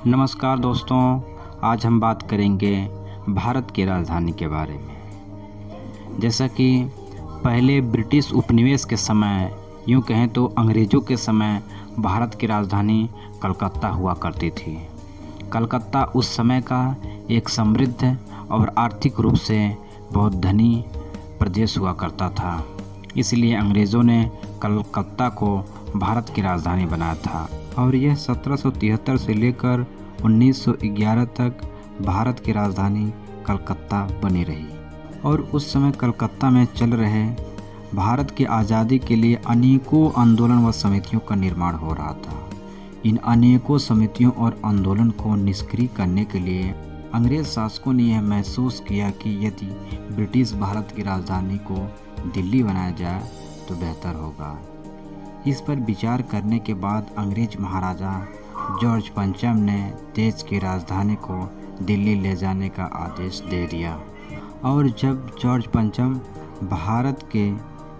नमस्कार दोस्तों, आज हम बात करेंगे भारत की राजधानी के बारे में। जैसा कि पहले ब्रिटिश उपनिवेश के समय, यूँ कहें तो अंग्रेज़ों के समय, भारत की राजधानी कलकत्ता हुआ करती थी। कलकत्ता उस समय का एक समृद्ध और आर्थिक रूप से बहुत धनी प्रदेश हुआ करता था। इसलिए अंग्रेज़ों ने कलकत्ता को भारत की राजधानी बनाया था और यह 1773 से लेकर 1911 तक भारत की राजधानी कलकत्ता बनी रही। और उस समय कलकत्ता में चल रहे भारत की आज़ादी के लिए अनेकों आंदोलन व समितियों का निर्माण हो रहा था। इन अनेकों समितियों और आंदोलन को निष्क्रिय करने के लिए अंग्रेज़ शासकों ने यह महसूस किया कि यदि ब्रिटिश भारत की राजधानी को दिल्ली बनाया जाए तो बेहतर होगा। इस पर विचार करने के बाद अंग्रेज महाराजा जॉर्ज पंचम ने देश की राजधानी को दिल्ली ले जाने का आदेश दे दिया। और जब जॉर्ज पंचम भारत के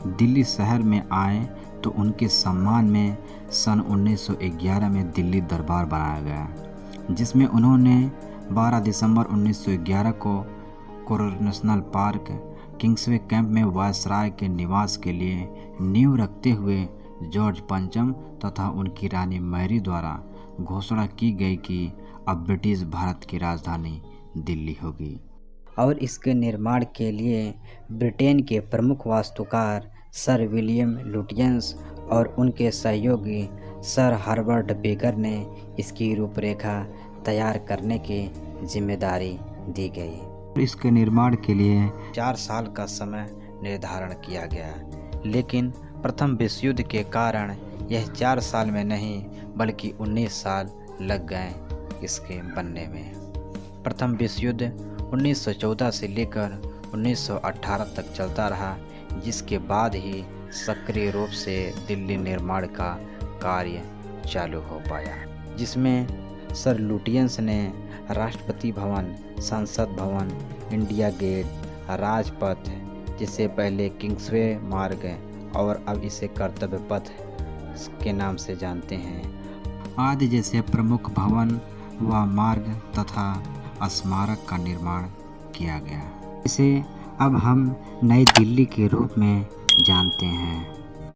दिल्ली शहर में आए तो उनके सम्मान में सन 1911 में दिल्ली दरबार बनाया गया, जिसमें उन्होंने 12 दिसंबर 1911 को कोरोनेशनल पार्क किंग्सवे कैंप में वायसराय के निवास के लिए नींव रखते हुए जॉर्ज पंचम तथा उनकी रानी मैरी द्वारा घोषणा की गई कि अब ब्रिटिश भारत की राजधानी दिल्ली होगी। और इसके निर्माण के लिए ब्रिटेन के प्रमुख वास्तुकार सर विलियम लुटियंस और उनके सहयोगी सर हर्बर्ट बेकर ने इसकी रूपरेखा तैयार करने की जिम्मेदारी दी गई। इसके निर्माण के लिए 4 साल का समय निर्धारण किया गया, लेकिन प्रथम विश्व युद्ध के कारण यह 4 साल में नहीं बल्कि 19 साल लग गए इसके बनने में। प्रथम विश्व युद्ध 1914 से लेकर 1918 तक चलता रहा, जिसके बाद ही सक्रिय रूप से दिल्ली निर्माण का कार्य चालू हो पाया, जिसमें सर लुटियंस ने राष्ट्रपति भवन, संसद भवन, इंडिया गेट, राजपथ, जिसे पहले किंग्सवे मार्ग और अब इसे कर्तव्य पथ के नाम से जानते हैं, आदि जैसे प्रमुख भवन व मार्ग तथा स्मारक का निर्माण किया गया। इसे अब हम नई दिल्ली के रूप में जानते हैं।